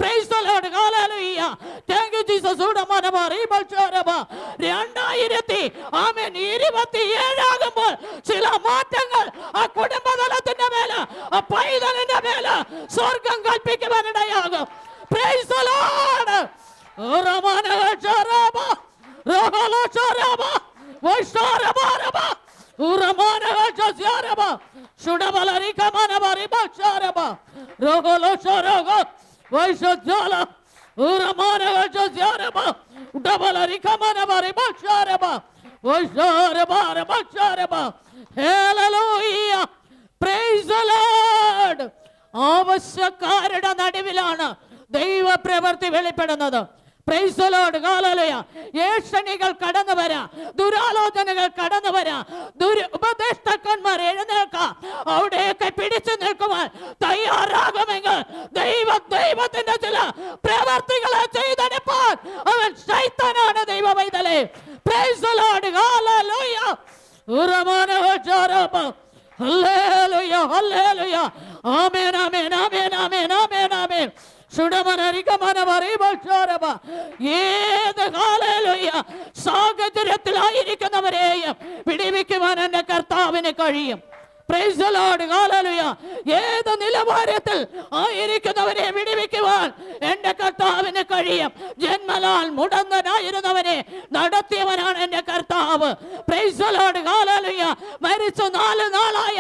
Praise the Lord. Hallelujah. Thank you Jesus. 2027 ആകുമ്പോൾ ചില മാറ്റങ്ങൾ ആ കുടുംബതലത്തിന്റെ മേലെ, ആ പൈതലിന്റെ മേലെ സ്വർഗം കൽപ്പിക്കുവാനിടയാകും. Praise the Lord. Hallelujah. Praise the Lord. ആവശ്യക്കാരുടെ നടുവിലാണ് ദൈവ പ്രവൃത്തി വെളിപ്പെടുന്നത്. Praise the Lord. Hallelujah. ഏഷണികൾ കടന്നു വരാം, ദുരാലോചനകൾ കടന്നു വരാം, ഉപദേഷ്ടാക്കന്മാർ എഴുന്നേൽക്കാം. അവിടെയൊക്കെ പിടിച്ചു നിൽക്കുവാൻ തയ്യാറാകുമെങ്കിൽ ദൈവത്തിന്റെ ചില പ്രവർത്തികളെ ചെയ്തെടുപ്പാൻ അവൻ ശൈത്താനാണ്. ദൈവ പൈതലേ, Praise the Lord. Hallelujah. Hallelujah. Hallelujah. Amen. Amen. Amen. Amen. Amen. Amen. സാഹചര്യത്തിലായിരിക്കുന്നവരെയും വിടിവിക്കുവാൻ എന്റെ കർത്താവിന് കഴിയും. Praise the Lord. Hallelujah. ഏത് നിലവാരത്തിൽ ആയിരിക്കുന്നവരെ വിടിവിക്കുവാൻ എന്റെ കർത്താവിന് കഴിയും. ജന്മലാൽ മുടന്തനായിരുന്നവനെ നടത്തിയവനാണ് എന്റെ കർത്താവ്. Praise the Lord. Hallelujah. മരിച്ചു 4 നാളായ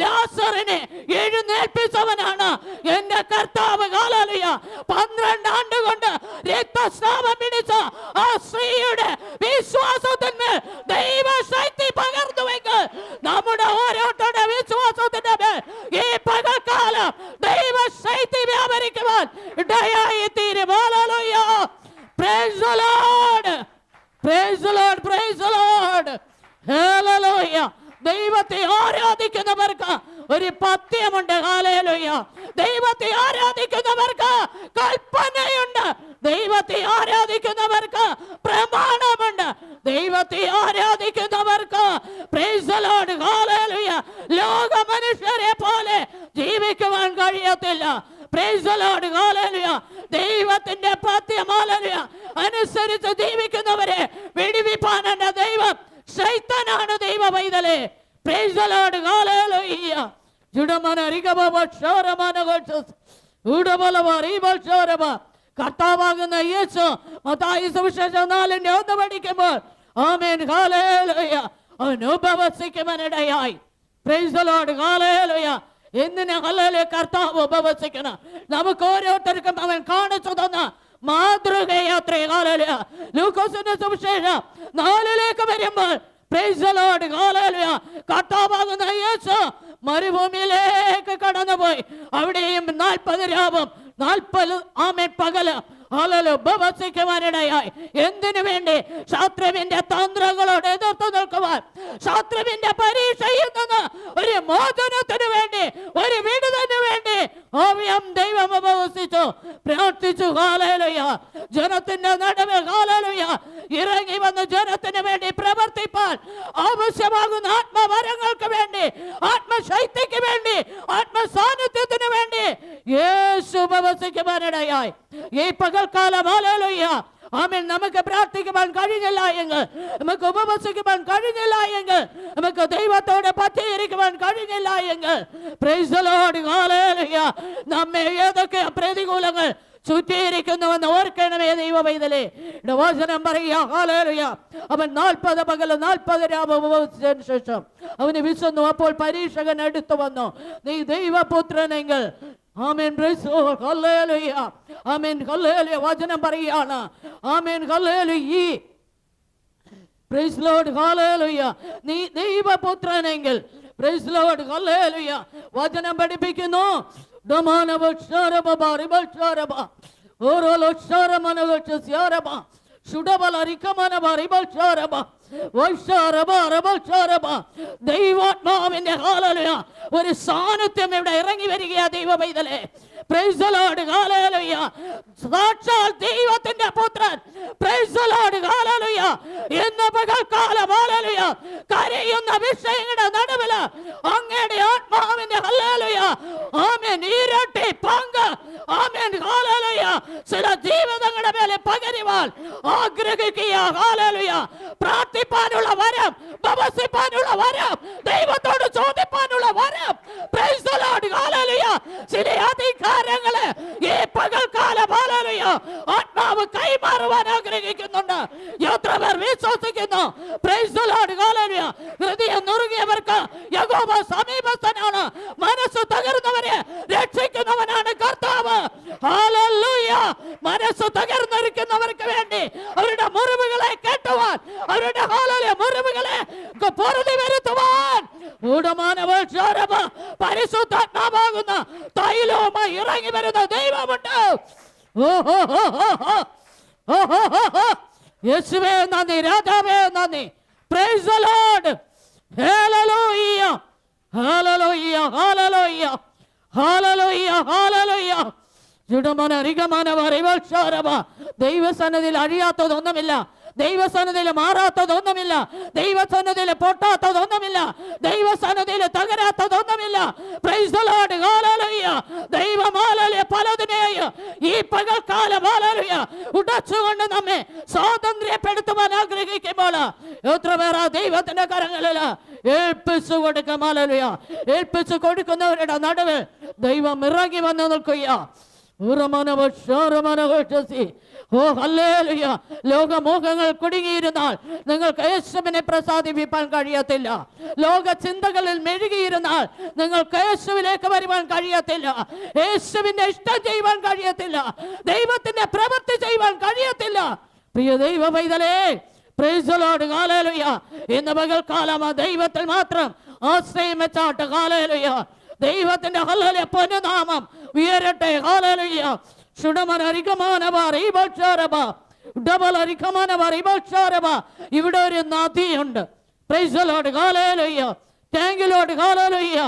ലാസറിനെ എഴുന്നേൽപ്പിച്ചവനാണ് എന്റെ കർത്താവ്. Hallelujah. 12 ആണ്ടുകൊണ്ട് രക്തസ്രാവം പിടിച്ച ആ സ്ത്രീയുടെ വിശ്വാസത്തിന്മേൽ ദൈവശക്തി പകർന്നുവെങ്കിൽ നമ്മുടെ ഓരോരുത്തരുടെ വിശ്വാസത്തിന്റെ മേൽ ഈ പകൽക്കാലം ദൈവശക്തി വ്യാപരിക്കുവാൻ ഇടയായി തീരും. Hallelujah. Praise the Lord. Praise the Lord. Praise the Lord. Hallelujah. ദൈവത്തെ ആരാധിക്കുന്നവർക്ക് ഒരു പഥ്യമുണ്ട്. Hallelujah. ദൈവത്തെ ആരാധിക്കുന്നവർക്ക് കൽപ്പനയുണ്ട്. ദൈവത്തെ ആരാധിക്കുന്നവർക്ക് പ്രമാണമുണ്ട്. ദൈവത്തെ ആരാധിക്കുന്നവർക്ക് Praise the Lord. Hallelujah. ലോക മനുഷ്യരെ പോലെ ജീവിക്കുവാൻ കഴിയത്തില്ല. Praise the Lord. Hallelujah. ദൈവത്തിന്റെ പഥ്യം Hallelujah അനുസരിച്ച് ജീവിക്കുന്നവരെ വിടുവിപ്പാൻ എന്റെ ദൈവം ശൈത്താനാണ്. ദൈവ പൈതലേ, Praise the Lord. Hallelujah. കർത്താവാകുന്ന യേശു മത്തായി സുവിശേഷം 4:1 പഠിക്കുമ്പോൾ ആമേൻ ഹല്ലേലൂയ അവൻ ഉപവസിക്കുവാനിടയായി. Praise the Lord. Hallelujah. എന്തിനാ ഹല്ലേലൂയ കർത്താവ് ഉപവസിക്കണം? നമുക്ക് ഓരോരുത്തർക്കും അവൻ കാണിച്ചു തന്ന മാതൃകയാത്ര. ഹല്ലേലൂയ. ലൂക്കോസിന്റെ സുവിശേഷം 4 വരുമ്പോൾ Praise the Lord. Hallelujah. കർത്താവാകുന്ന യേശു മരുഭൂമിയിലേക്ക് കടന്നുപോയി. അവിടെയും 40 രാവും 40 പകല് ഉപവസിക്കുവാനിടയായി. എന്തിനു വേണ്ടി? ശത്രുവിന്റെ തന്ത്രങ്ങളോട് എതിർത്ത് നിൽക്കുവാൻ, ശത്രുവിന്റെ പരീക്ഷയിൽ നിന്ന് ഒരു മോചനത്തിന് വേണ്ടി, ഒരു വിടുതലിന് വേണ്ടി ദൈവം ഉപവസിച്ചു, പ്രാർത്ഥിച്ചു. ഹല്ലേലൂയ. ജനത്തിന്റെ നടുവിൽ ഹല്ലേലൂയ ഇറങ്ങി വന്ന് ജനത്തിന് വേണ്ടി പ്രവർത്തിപ്പാൻ ആവശ്യമാകുന്ന ആത്മവരങ്ങൾക്ക് വേണ്ടി, ആത്മശക്തിക്ക് വേണ്ടി, ആത്മസാന്നിധ്യത്തിന് വേണ്ടി യേശു ഉപവസിക്കുവാനിടയായി. ഈ പകൽക്കാലം ഹല്ലേലൂയ ആമേൻ നമുക്ക് പ്രാർത്ഥിക്കുവാൻ കഴിഞ്ഞില്ല എങ്കിൽ, നമുക്ക് ഉപവസിക്കുവാൻ കഴിഞ്ഞില്ല എങ്കിൽ, നമുക്ക് ദൈവത്തോടെ പറ്റിയിരിക്കുവാൻ കഴിഞ്ഞില്ല എങ്കിൽ Praise the Lord. Hallelujah. നമ്മെ ഏതൊക്കെ പ്രതികൂലങ്ങൾ ചുറ്റിയിരിക്കുന്നുവെന്ന് ഓർക്കണമേ ദൈവ പൈതലേ. വചനം പറയുക ഹല്ലേലൂയ അവൻ 40 പകൽ 40 രാവ് ഉപവസിച്ചതിന് ശേഷം അവന് വിശന്നു. അപ്പോൾ പരീക്ഷകൻ അടുത്തു വന്നു, നീ ദൈവപുത്രനെങ്കിൽ ആമേൻ പ്രൈസ് ദി ലോർഡ് ഹല്ലേലൂയ ആമേൻ ഹല്ലേലൂയ വചനം പറയുകയാണ് ആമേൻ ഹല്ലേലൂയ പ്രൈസ് ദി ലോർഡ് ഹല്ലേലൂയ നീ ദൈവപുത്രനെങ്കിൽ പ്രൈസ് ദി ലോർഡ് ഹല്ലേലൂയ വചനം പഠിപ്പിക്കുന്നു ദൈവാത്മാവിന്റെ ഹല്ലേലൂയ ഒരു സാന്നിധ്യം ഇവിടെ ഇറങ്ങി വരികയാ ദൈവ പൈതലേ. Praise the Lord. Hallelujah. സാക്ഷാൽ ദൈവത്തിന്റെ പുത്രൻ Praise the Lord. Hallelujah hallelujah. ഇന്ന് പകൽക്കാലം ഹല്ലേലൂയ കരയുന്ന വിഷയങ്ങളുടെ നടുവില് അങ്ങയുടെ ആത്മാവിന്റെ ഹല്ലേലൂയ ആമേൻ ഇരട്ടി പങ്ക് ആമേൻ ഹല്ലേലൂയ ചില ജീവിതങ്ങളുടെ മേലെ പകരുവാൻ ആഗ്രഹിക്കുക. ഹല്ലേലൂയ. പ്രാർത്ഥിപ്പാനുള്ള വരം, ഉപവസിപ്പാനുള്ള വരം, ദൈവത്തോട് ചോദിപ്പാനുള്ള വരം, പ്രൈസ് ദി ലോർഡ് ഹല്ലേലൂയ ചില അധികാരങ്ങളെ ഈ പകൽക്കാലം ഹല്ലേലൂയ ആത്മാവ് കൈമാറുവാൻ ആഗ്രഹിക്കുന്നുണ്ട്. എത്ര പേർ വിശ്വസിക്കുന്നു? Price the Lord hallelujah. ഹൃദയം നുറുങ്ങിയവർക്ക് യഹോവ സമീപസ്ഥനാണ്, മനസ്സ് തകർന്നവരെ രക്ഷിക്കുന്നവനാണ് കർത്താവ്. ഹല്ലേലൂയ. മനസ്സ് തകർന്നിരിക്കുന്നവർക്ക് വേണ്ടി അവരുടെ മുറിവുകളെ കെട്ടുവാൻ, അവരുടെ ഹല്ലേലൂയ മുറിവുകളെ പൊറുതി വരുത്തുവാൻ പരിശുദ്ധാത്മാവാകുന്ന തൈലവുമായി ഇറങ്ങി വരുന്ന ദൈവമുണ്ട്. യേശുവേ നന്ദി, രാജാവേ നന്ദി. Praise the Lord. ഹല്ലേലൂയ ഹല്ലേലൂയ ഹല്ലേലൂയ ഹല്ലേലൂയ ഹല്ലേലൂയ. ദൈവസന്നിധിയിൽ അഴിയാത്തതൊന്നുമില്ല, ദൈവസന്നിധിയിൽ മാറാത്തതൊന്നുമില്ല, ദൈവസന്നിധിയിൽ പൊട്ടാത്തതൊന്നുമില്ല, ദൈവസന്നിധിയിൽ തകരാത്തതൊന്നുമില്ല. പ്രൈസ് ദി ലോർഡ് ഹല്ലേലൂയ. ദൈവം ഹല്ലേലൂയ പലതിനെയും ഈ പകൽക്കാലം ഹല്ലേലൂയ ഉടച്ചുകൊണ്ട് നമ്മെ സ്വാതന്ത്ര്യപ്പെടുത്തുവാൻ ആഗ്രഹിക്കുമ്പോൾ എത്ര പേരാ ദൈവത്തിന്റെ കരങ്ങളിൽ ഏൽപ്പിച്ചു കൊടുക്കും. ഹല്ലേലൂയ. ഏൽപ്പിച്ചു കൊടുക്കുന്നവരുടെ നടുവിൽ ദൈവം ഇറങ്ങി വന്ന് നിൽക്കുക. ലോകമോഹങ്ങൾ കുടുങ്ങിയിരുന്നാൽ നിങ്ങൾക്ക് യേശുവിനെ പ്രസാദിപ്പിക്കാൻ കഴിയത്തില്ല. ലോക ചിന്തകളിൽ മെഴുകിയിരുന്നാൽ നിങ്ങൾക്ക് യേശുവിലേക്ക് വരുവാൻ കഴിയത്തില്ല. യേശുവിന്റെ ഇഷ്ടം ചെയ്യുവാൻ കഴിയത്തില്ല. ദൈവത്തിന്റെ പ്രവൃത്തി ചെയ്യുവാൻ കഴിയത്തില്ല. പ്രിയ ദൈവ പൈതലേ, പ്രൈസ് ദി ലോർഡ് ഹല്ലേലൂയ. ഇന്ന് പകൽക്കാലം ദൈവത്തിൽ മാത്രം ആശ്രയം വെച്ചാട്ട് ഹല്ലേലൂയ ദൈവത്തിന്റെ ഹല്ലേലൂയ പൊന്നുനാമം ഉയരട്ടെ. ഹല്ലേലൂയ. ഇവിടെ ഒരു നദിയുണ്ട്. പ്രൈസ് ദി ലോർഡ് ഹല്ലേലൂയ. താങ്ക് യു ലോർഡ് ഹല്ലേലൂയ.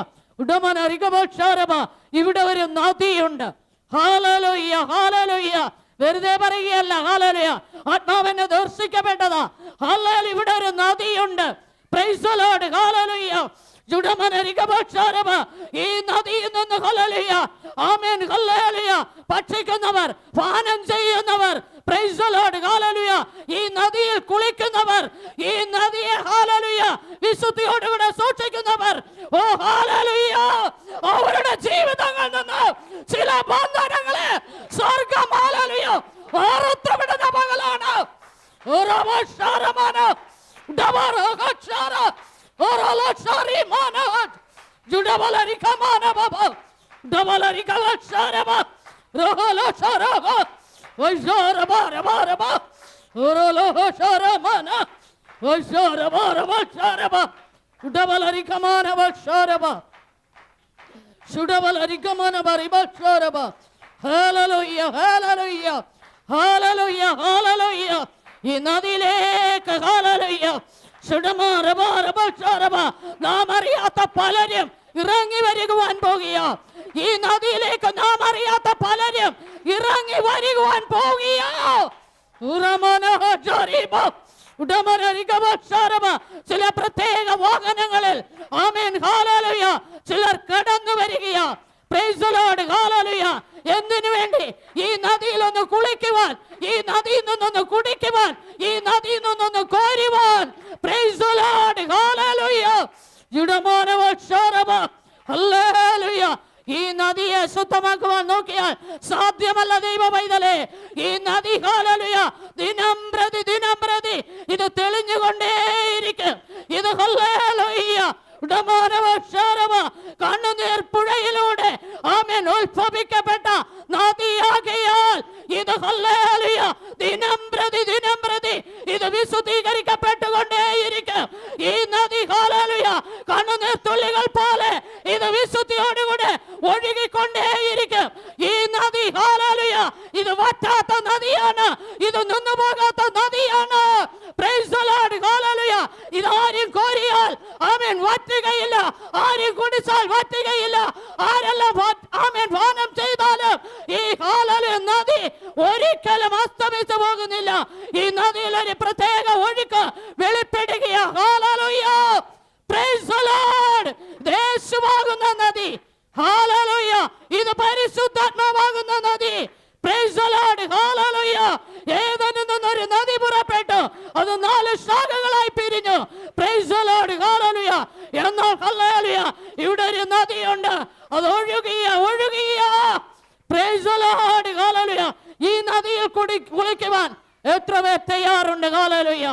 ഇവിടെ ഒരു നദിയുണ്ട്. Hallelujah hallelujah. വെറുതെ പറയുകയല്ല. ഹല്ലേലൂയ. ആത്മാവിനെ ദർശിക്കപ്പെട്ടതാ. ഹല്ലേലൂയ. ഇവിടെ ഒരു നദിയുണ്ട്. പ്രൈസ് ദി ലോർഡ് ഹല്ലേലൂയ. ഈ നദിയിൽ നിന്ന് ഹല്ലേലൂയ ആമേൻ ഹല്ലേലൂയ ഭക്ഷിക്കുന്നവർ, പാനം ചെയ്യുന്നവർ, പ്രൈസ് ദി ലോർഡ് ഹല്ലേലൂയ ഈ നദിയിൽ കുളിക്കുന്നവർ, ഈ നദിയെ ഹല്ലേലൂയ വിശുദ്ധിയോടുകൂടെ സൂക്ഷിക്കുന്നവർ, ഓ ഹല്ലേലൂയ അവരുടെ ജീവിതങ്ങളിൽ നിന്ന് ചില ബന്ധനങ്ങളെ സ്വർഗ്ഗം ഹല്ലേലൂയ അറുത്തുവിടുന്ന പകലാണ്. ഈ നദിയിലേക്ക് നാം അറിയാത്ത പലരും ഇറങ്ങി വരുവാൻ പോകുക. ഈ നദിയിലേക്ക് നാം അറിയാത്ത പലരും ഇറങ്ങി വരുവാൻ പോകുക. ചില പ്രത്യേക വാഹനങ്ങളിൽ ആമേൻ ഹല്ലേലൂയ ചിലർ കടന്നു വരികയാ. പ്രൈസ് ദി ലോർഡ് ഹല്ലേലൂയ. എന്തിനു വേണ്ടി? ഈ നദിയിൽ ഒന്ന് കുളിക്കുവാൻ, ഈ നദിയിൽ നിന്നൊന്ന് കുടിക്കുവാൻ, ഈ നദിയിൽ നിന്നൊന്ന് കോരുവാൻ. പ്രൈസ് ദി ലോർഡ് ഹല്ലേലൂയ. ഹല്ലേലൂയ. ഈ നദിയെ ശുദ്ധമാക്കുവാൻ നോക്കിയാൽ സാധ്യമല്ല ദൈവ പൈതലേ. ഈ നദി ഹല്ലേലൂയ ദിനം പ്രതി ഇത് തെളിഞ്ഞുകൊണ്ടേയിരിക്കും. ഇത് ഹല്ലേലൂയ കണ്ണുനീർ പുഴയിലൂടെ ആമേൻ ഉത്ഭവിക്കപ്പെട്ട നദിയാകയാൽ ഇത് ഹല്ലേലൂയ ദിനം പ്രതി ഇത് വിശുദ്ധീകരിക്കപ്പെട്ടുകൊണ്ടേയിരിക്കും. ഈ നദി ഹല്ലേലൂയ കണ്ണുനീർ തുള്ളികൾ പോലെ ഇത് വിശുദ്ധിയോടുകൂടെ ഒഴുകിക്കൊണ്ടേയിരിക്കും. ഈ നദി ഹല്ലേലൂയ ഇത് വറ്റാത്ത നദിയാണ്, ഇത് നിന്നു പോകാത്ത നദിയാണ്. പ്രൈസ് ദി ലോർഡ് ഹല്ലേലൂയ. ഇത് ആരും കോരിയാൽ ആമേൻ വറ്റുകയില്ല, ആരും കുടിച്ചാൽ വറ്റുകയില്ല, ആരെല്ലാം ആമേൻ പാനം ചെയ്താലും ഈ ഹല്ലേലൂയ നദി ഒരിക്കലും അസ്തമിച്ചു പോകുന്നില്ല. ഈ നദിയിൽ ഒരു പ്രത്യേക ഒഴുക്ക് വെളിപ്പെടുകയാ. ഹല്ലേലൂയ, പ്രൈസ് ദി ലോർഡ്. യേശുവാകുന്ന നദി, ഹല്ലേലൂയ, ഇത് പരിശുദ്ധാത്മാവാകുന്ന നദി. പ്രൈസ് ദി ലോർഡ്, ഹല്ലേലൂയ. ഏദനിൽ നിന്നൊരു നദി പുറപ്പെട്ടു, അത് 4 ശാഖകളായി പിരിഞ്ഞു. പ്രൈസ് ദി ലോർഡ്, ഹല്ലേലൂയ. എന്നാൽ ഹല്ലേലൂയ ഇവിടെ ഒരു നദിയുണ്ട്, അത് ഒഴുകിയ. പ്രൈസ് ദി ലോർഡ്, ഹല്ലേലൂയ. ഈ നദിയിൽ കുളിക്കുവാൻ എത്ര പേർ തയ്യാറുണ്ട്? ഹല്ലേലൂയ.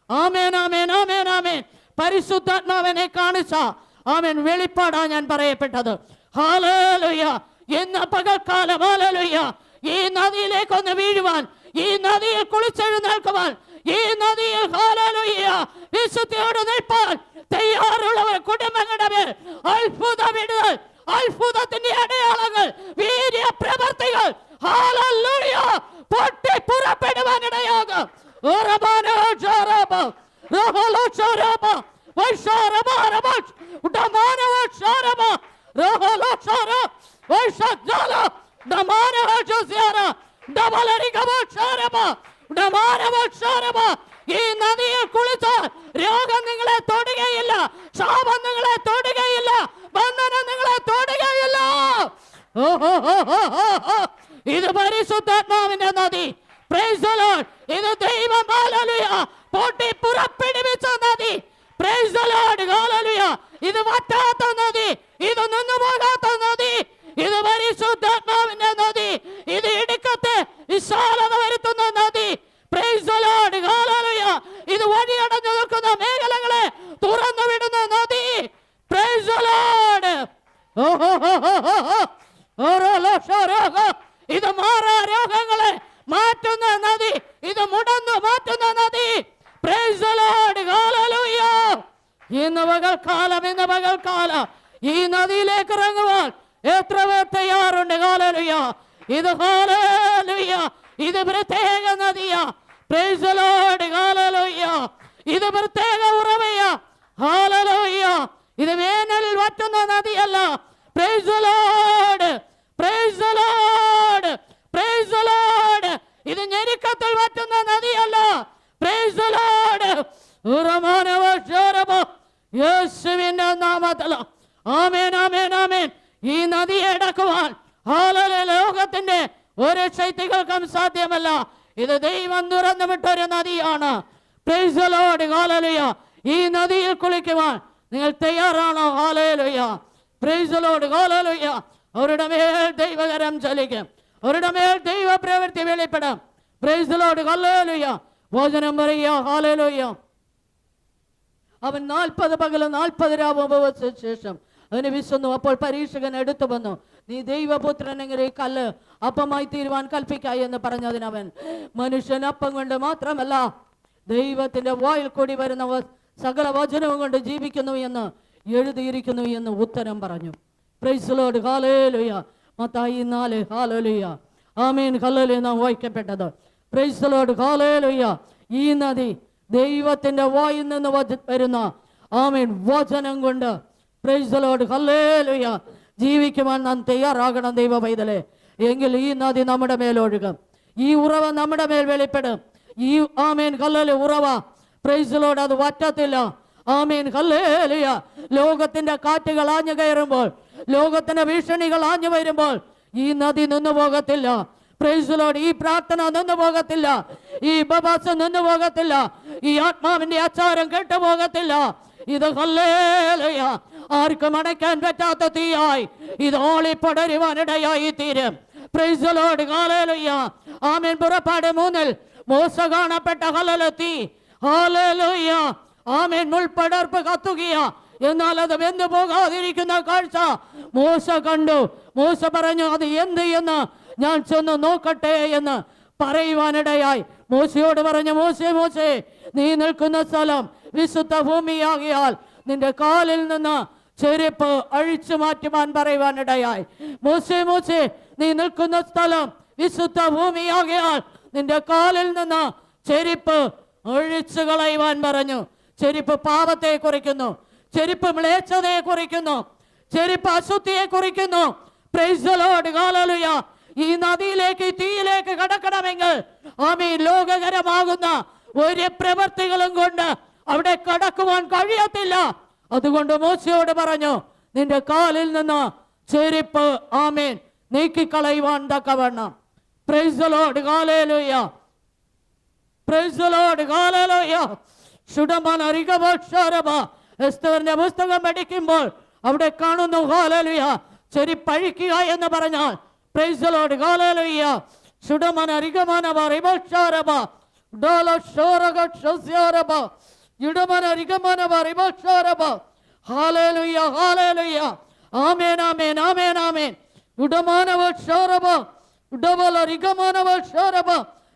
ആമേൻ, ആമേൻ, ആമേൻ, ആമേൻ. പരിശുദ്ധാത്മാവിനെ കാണിച്ച ആമേൻ വെളിപ്പാടാ ഞാൻ പറയപ്പെട്ടത്. ഹല്ലേലൂയ. ഇന്ന് പകൽക്കാലം ഹല്ലേലൂയ ഈ നദിയിലേക്കൊന്ന് വീഴുവാൻ, ഈ നദിയിൽ കുളിച്ചെഴുന്നേൽക്കുവാൻ, ഈ നദിയിൽ ഹല്ലേലൂയ വിശുദ്ധിയോട് നിൽപ്പാൻ തയ്യാറുള്ളവർ കുടുംബങ്ങളുടെ മേൽ അത്ഭുത വിടുതൽ, അത്ഭുതത്തിന്റെ അടയാളങ്ങൾ, വീര്യ പ്രവർത്തികൾ ഹല്ലേലൂയ പൊട്ടി പുറപ്പെടുവാനിടയാകും. ഈ നദിയിൽ കുളിച്ചാൽ രോഗം നിങ്ങളെ തൊടുകയില്ല, ശാപം നിങ്ങളെ തൊടുകയില്ല, ബന്ധനം നിങ്ങളെ തൊടുകയില്ല. ഇത് പരിശുദ്ധാത്മാവിന്റെ നദി. Praise the Lord. ഇത് ദൈവം ഹല്ലേലൂയ പൊട്ടി പുറപ്പെടുവിച്ച നദി. പ്രൈസ് ദി ലോർഡ്, ഹല്ലേലൂയ. ഇത് വറ്റാത്ത നദി, ഇത് നിന്നു പോകാത്ത നദി, ഇത് പരിശുദ്ധാത്മാവിന്റെ നദി, ഇത് ഇടുക്കത്തെ വിശാലത വരുത്തുന്ന നദി. പ്രൈസ് ദി ലോർഡ്, ഹല്ലേലൂയ. ഇത് വഴിയടഞ്ഞു നിൽക്കുന്ന മേഖലകളെ തുറന്നു വിടുന്ന നദി. Praise the Lord. ഇത് മാറാ രോഗങ്ങളെ മാറ്റുന്ന നദി, ഇത് മുടന്നു മാറ്റുന്ന നദി. Praise the Lord, hallelujah. ഇന്ന് പകൽക്കാലം ഈ നദിയിലേക്ക് ഇറങ്ങുവാൻ എത്ര പേർ തയ്യാറുണ്ട്? ഹല്ലേലൂയ. ഇത് ഹല്ലേലൂയ, ഇത് പ്രത്യേക നദിയാ. പ്രൈസ് ദി ലോർഡ്, ഹല്ലേലൂയ. ഇത് പ്രത്യേക ഉറവയാ. ഹല്ലേലൂയ. ഇത് വേനലിൽ വറ്റുന്ന നദിയല്ല. Praise the Lord, praise the Lord, praise the Lord. ഇത് ഞെരുക്കത്തിൽ വറ്റുന്ന നദിയല്ല. Praise the Lord. യേശുവിന്റെ നാമത്തിൽ ആമേൻ, ആമേൻ, ആമേൻ. ഈ നദിയെ അടക്കുവാൻ ഹല്ലേലൂയ ലോകത്തിന്റെ ഒരു ശക്തികൾക്കും സാധ്യമല്ല. ഇത് ദൈവം തുറന്നു വിട്ടൊരു നദിയാണ്. പ്രൈസ് ദി ലോർഡ്, ഹല്ലേലൂയ. ഈ നദിയിൽ കുളിക്കുവാൻ നിങ്ങൾ തയ്യാറാണോ? ഹല്ലേലൂയ. പ്രൈസ് ദി ലോർഡ്, ഹല്ലേലൂയ. അവരുടെ മേൽ ദൈവകരം ചലിക്കും, അവരുടെ മേൽ ദൈവ പ്രവൃത്തി വെളിപ്പെടും. പ്രൈസ് ദി ലോർഡ്, ഹല്ലേലൂയ. വചനം പറയുക, ഹല്ലേലൂയ. അവൻ 40 പകലും 40 രാവും ഉപവസിച്ച ശേഷം അവന് വിശന്നു. അപ്പോൾ പരീക്ഷകൻ എടുത്തു വന്നു, നീ ദൈവപുത്രനെങ്കിൽ ഈ കല്ല് അപ്പമായി തീരുവാൻ കൽപ്പിക്കായി എന്ന് പറഞ്ഞതിനവൻ, മനുഷ്യൻ അപ്പം കൊണ്ട് മാത്രമല്ല ദൈവത്തിന്റെ വായിൽ കൂടി വരുന്ന സകല വചനവും കൊണ്ട് ജീവിക്കുന്നു എന്ന് എഴുതിയിരിക്കുന്നു എന്ന് ഉത്തരം പറഞ്ഞു. പ്രൈസ് ദി ലോർഡ്, ഹല്ലേലൂയ. മത്തായി 4, ഹല്ലേലൂയ. ആമേൻ, ഹല്ലേലൂയ. നാം വായിക്കപ്പെട്ടത്. പ്രൈസ് ദി ലോർഡ്, ഹല്ലേലൂയ. ഈ നദി ദൈവത്തിന്റെ വായിൽ നിന്ന് വരുന്ന ആമേൻ വചനം കൊണ്ട് പ്രൈസ് ദി ലോർഡ്, ഹല്ലേലൂയ ജീവിക്കുവാൻ നാം തയ്യാറാകണം ദൈവ പൈതലേ. എങ്കിൽ ഈ നദി നമ്മുടെ മേലൊഴുകും, ഈ ഉറവ നമ്മുടെ മേൽ വെളിപ്പെടും. ഈ ആമേൻ ഹല്ലേലൂയ ഉറവ പ്രൈസ് ദി ലോർഡ് അത് വറ്റത്തില്ല. ആമേൻ, ഹല്ലേലൂയ. ലോകത്തിന്റെ കാറ്റുകൾ ആഞ്ഞു കയറുമ്പോൾ, ലോകത്തിന്റെ ഭീഷണികൾ ആഞ്ഞു വരുമ്പോൾ ഈ നദി നിന്നു പോകത്തില്ല. Price the Lord. ഈ പ്രാർത്ഥന നിന്നു പോകത്തില്ല, ഈ ഉപവാസം നിന്നു പോകത്തില്ല, ഈ ആത്മാവിന്റെ ആചാരം കേട്ടു പോകത്തില്ല. ഇത് ഹല്ലേലൂയ ആർക്കും അടയ്ക്കാൻ പറ്റാത്ത തീയായി ഇത് ഓളിപ്പടരുവാനിടയായി തീരും. പ്രൈസ് ദി ലോർഡ്, ഹല്ലേലൂയ. ആമേൻ. പുറപ്പാട് 3 മോശ കാണപ്പെട്ട ഹല്ലേലൂയ തീ, ഹല്ലേലൂയ. ആമേൻ. മുൾപടർപ്പ് കത്തുകയ, എന്നാൽ അത് വെന്തു പോകാതിരിക്കുന്ന കാഴ്ച മോശ കണ്ടു. മോശ പറഞ്ഞു, അത് എന്ത് എന്ന് ഞാൻ ചെന്ന് നോക്കട്ടെ എന്ന് പറയുവാനിടയായി. മോശയോട് പറഞ്ഞു, മോശേ മോശേ, നീ നിൽക്കുന്ന സ്ഥലം വിശുദ്ധ ഭൂമിയാകിയാൽ നിന്റെ കാലിൽ നിന്ന് ചെരുപ്പ് അഴിച്ചു മാറ്റുവാൻ പറയുവാനിടയായി. മോശേ മോശേ, നീ നിൽക്കുന്ന സ്ഥലം വിശുദ്ധ ഭൂമിയാകിയാൽ നിന്റെ കാലിൽ നിന്ന് ചെരുപ്പ് അഴിച്ചു കളയുവാൻ പറഞ്ഞു. ചെരുപ്പ് പാപത്തെ കുറിക്കുന്നു, ചെരുപ്പ് മ്ലേച്ഛതയെ കുറിക്കുന്നു, ചെരുപ്പ് അശുദ്ധിയെ കുറിക്കുന്നു. പ്രൈസ് ദി ലോർഡ്, ഹല്ലേലൂയ. ഈ നദിയിലേക്ക്, ഈ തീയിലേക്ക് കടക്കണമെങ്കിൽ ആമേൻ ലോകകരമാകുന്ന ഒരു പ്രവർത്തികളും കൊണ്ട് അവിടെ കടക്കുവാൻ കഴിയത്തില്ല. അതുകൊണ്ട് മോശയോട് പറഞ്ഞു, നിന്റെ കാലിൽ നിന്ന് ചെരുപ്പ് ആമേൻ നീക്കിക്കളയുവാൻ തക്കവണ്ണം. പ്രൈസ് ദി ലോർഡ്, ഹല്ലേലൂയ, പ്രൈസ് ദി ലോർഡ്, ഹല്ലേലൂയ. എസ്തറിന്റെ പുസ്തകം പഠിക്കുമ്പോൾ അവിടെ കാണുന്നു, ഹല്ലേലൂയ, ചെരുപ്പഴിക്കുക എന്ന് പറഞ്ഞാൽ പ്രൈസ് ദി ലോർഡ്, ഹല്ലേലൂയ. ഹല്ലേലൂയ, ഹല്ലേലൂയ. ആമേൻ, ആമേൻ, ആമേൻ, ആമേൻ.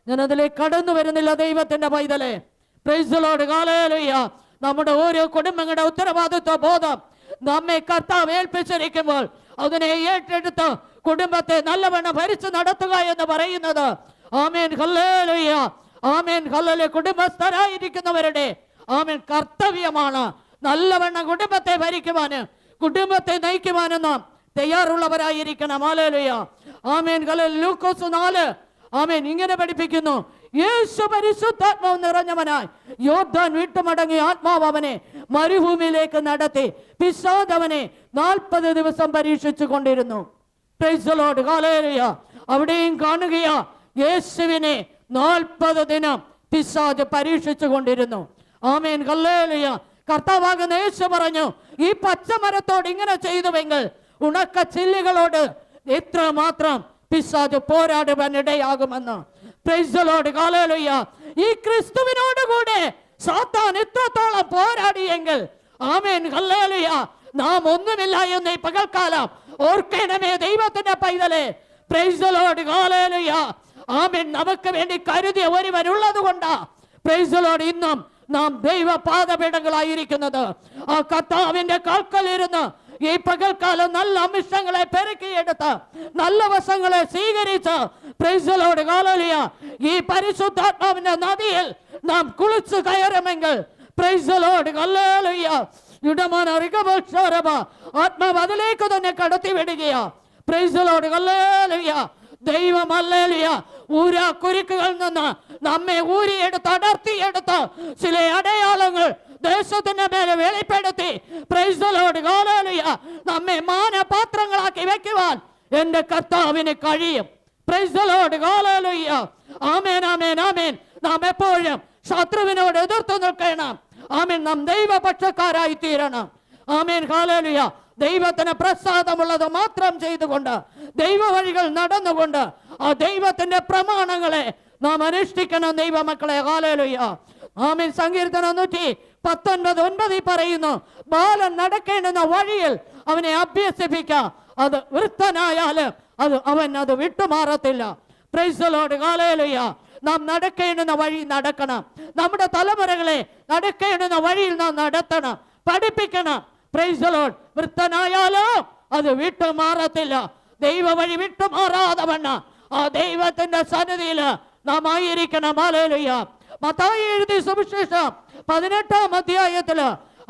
ഞാൻ അതിലേക്ക് കടന്നു വരുന്നില്ല ദൈവത്തിന്റെ പൈതലേ. പ്രൈസ് ദി ലോർഡ്, ഹല്ലേലൂയ. നമ്മുടെ ഓരോ കുടുംബങ്ങളുടെ ഉത്തരവാദിത്വ ബോധം നമ്മെ കർത്താവ് ഏൽപ്പിച്ചിരിക്കുമ്പോൾ അതിനെ ഏറ്റെടുത്ത് കുടുംബത്തെ നല്ലവണ്ണം ഭരിച്ചു നടത്തുക എന്ന് പറയുന്നത് ആമേൻ, ഹല്ലേലൂയ, ആമേൻ, ഹല്ലേലൂയ, കുടുംബസ്ഥരായിരിക്കുന്നവരുടെ ആമേൻ കർത്തവ്യമാണ് നല്ലവണ്ണം കുടുംബത്തെ ഭരിക്കുവാന്, കുടുംബത്തെ നയിക്കുവാനും നാം തയ്യാറുള്ളവരായിരിക്കണം. ഹല്ലേലൂയ, ആമേൻ, ഹല്ലേലൂയ. ലൂക്കോസ് 4 ആമേൻ ഇങ്ങനെ പഠിപ്പിക്കുന്നു, യേശു പരിശുദ്ധാത്മാവ് നിറഞ്ഞവനായി യോർദാൻ വിട്ടുമടങ്ങിയ ആത്മാവ് അവനെ മരുഭൂമിയിലേക്ക് നടത്തി പിശാച് അവനെ 40 ദിവസം പരീക്ഷിച്ചു കൊണ്ടിരുന്നു. Price the Lord, hallelujah. അവിടെയും കാണുകയാ, യേശുവിനെ 40 ദിനം പിശാച് പരീക്ഷിച്ചു കൊണ്ടിരുന്നു. ആമേൻ, ഹല്ലേലൂയ. കർത്താവാകുന്ന യേശു പറഞ്ഞു, ഈ പച്ചമരത്തോട് ഇങ്ങനെ ചെയ്തുവെങ്കിൽ ഉണക്ക ചില്ലികളോട് എത്ര മാത്രം പിശാച് പോരാടുവാൻ ഇടയാകുമെന്ന്. പ്രൈസ് ദി ലോർഡ്, ഹല്ലേലൂയ. ഈ ക്രിസ്തുവിനോട് കൂടെ സാത്താൻ എത്രത്തോളം പോരാടിയെങ്കിൽ ആമേൻ, ഹല്ലേലൂയ, നാം ഒന്നുമില്ല എന്ന് ഈ പകൽക്കാലം ഓർക്കണമേ ദൈവത്തിന്റെ പൈതലേ. പ്രൈസ് ദി ലോർഡ്, ഹല്ലേലൂയ. ആമേൻ, നമുക്ക് വേണ്ടി കരുതിയ ഒരുവനുള്ളത് കൊണ്ടാ പ്രൈസ് ദി ലോർഡ് ഇന്നും നാം ദൈവ പാദപീഠങ്ങളായിരിക്കുന്നത്. ആ കർത്താവിന്റെ കാൽക്കലിരുന്ന് ഈ പകൽക്കാലം നല്ല അംശങ്ങളെ പെരുക്കിയെടുത്ത് നല്ല വശങ്ങളെ സ്വീകരിച്ച് പ്രൈസ് ദി ലോർഡ്, ഹല്ലേലൂയ, ഈ പരിശുദ്ധാത്മാവിന്റെ നദിയിൽ നാം കുളിച്ചു കയറുമെങ്കിൽ പ്രൈസ് ദി ലോർഡ്, ഹല്ലേലൂയ, ആത്മാവ് അതിലേക്ക് തന്നെ കടത്തി വിടുകയാ. പ്രൈസ് ദി ലോർഡ്, ഹല്ലേലൂയ. ദൈവം ഹല്ലേലൂയ കുരുക്കുകളിൽ നിന്ന് നമ്മെ ഊരിയെടുത്ത് അടർത്തിയെടുത്ത് ചില അടയാളങ്ങൾ ദേശത്തിന്റെ മേലെ വെളിപ്പെടുത്തി പ്രൈസ് ദി ലോർഡ്, ഹല്ലേലൂയ, നമ്മെ മാനപാത്രങ്ങളാക്കി വെക്കുവാൻ എന്റെ കർത്താവിന് കഴിയും. പ്രൈസ് ദി ലോർഡ്, ഹല്ലേലൂയ. ആമേൻ, ആമേൻ, ആമേൻ. നാം എപ്പോഴും ശത്രുവിനോട് എതിർത്ത് നിൽക്കണം. ആമേൻ, നാം ദൈവപക്ഷക്കാരായി തീരണം. ആമേൻ, ഹല്ലേലൂയ. ദൈവത്തിന് പ്രസാദമുള്ളത് മാത്രം ചെയ്തുകൊണ്ട് ദൈവ വഴികൾ നടന്നുകൊണ്ട് ആ ദൈവത്തിന്റെ പ്രമാണങ്ങളെ നാം അനുഷ്ഠിക്കണം ദൈവമക്കളെ. ഹല്ലേലൂയ, ആമേൻ. സങ്കീർത്തനം 119:9 പറയുന്നു, ബാലൻ നടക്കേണ്ടുന്ന വഴിയിൽ അവനെ അഭ്യസിപ്പിക്കാം, അത് വൃദ്ധനായാലും അവൻ അത് വിട്ടുമാറത്തില്ല. പ്രൈസ് ദി ലോർഡ്, ഹല്ലേലൂയ. നാം നടക്കേണ്ടുന്ന വഴി നടക്കണം. നമ്മുടെ തലമുറകളെ നടക്കേണ്ടുന്ന വഴിയിൽ നാം നടത്തണം, പഠിപ്പിക്കണം. Price the Lord. വൃദ്ധനായാലും അത് വിട്ടുമാറത്തില്ല. ദൈവ വഴി വിട്ടുമാറാതെ വണ്ണം ആ ദൈവത്തിന്റെ സന്നിധിയിൽ നാം ആയിരിക്കണം. ഹല്ലേലൂയ. മത്തായി എഴുതിയ സുവിശേഷം 18-ാം അധ്യായത്തില്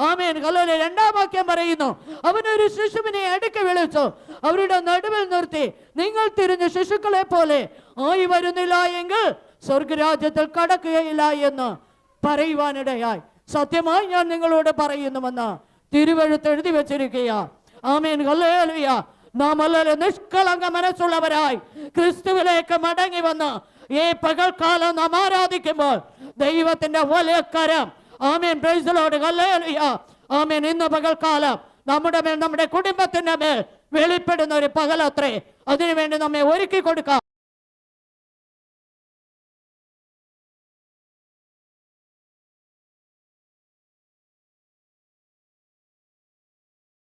ആമേൻ, ഹല്ലേലൂയ, 2-ാം വാക്യം പറയുന്നു, അവനൊരു ശിശുവിനെ അടുക്കി വിളിച്ചു അവരുടെ നടുവിൽ നിർത്തി, നിങ്ങൾ തിരിഞ്ഞ് ശിശുക്കളെ പോലെ ആയി വരുന്നില്ല എങ്കിൽ സ്വർഗരാജ്യത്തിൽ കടക്കുകയില്ല എന്ന് പറയുവാനിടയായി. സത്യമായി ഞാൻ നിങ്ങളോട് പറയുന്നുവെന്ന് തിരുവെഴുത്ത് എഴുതി വെച്ചിരിക്കുക. ആമേൻ, ഹല്ലേലൂയ. നാം എല്ലാവരും നിഷ്കളങ്ക മനസ്സുള്ളവരായി ക്രിസ്തുവിലേക്ക് മടങ്ങി വന്ന് ഈ പകൽക്കാലം നാം ആരാധിക്കുമ്പോൾ ദൈവത്തിന്റെ വലിയ കരം ആമേൻ, പ്രൈസ് ദി ലോർഡ്, ഹല്ലേലൂയ, ആമേൻ, ഇന്ന് പകൽക്കാലം നമ്മുടെ മേൽ, നമ്മുടെ കുടുംബത്തിന്റെ മേൽ വെളിപ്പെടുന്ന ഒരു പകലത്രേ. അതിനുവേണ്ടി നമ്മെ ഒരുക്കി കൊടുക്കാം.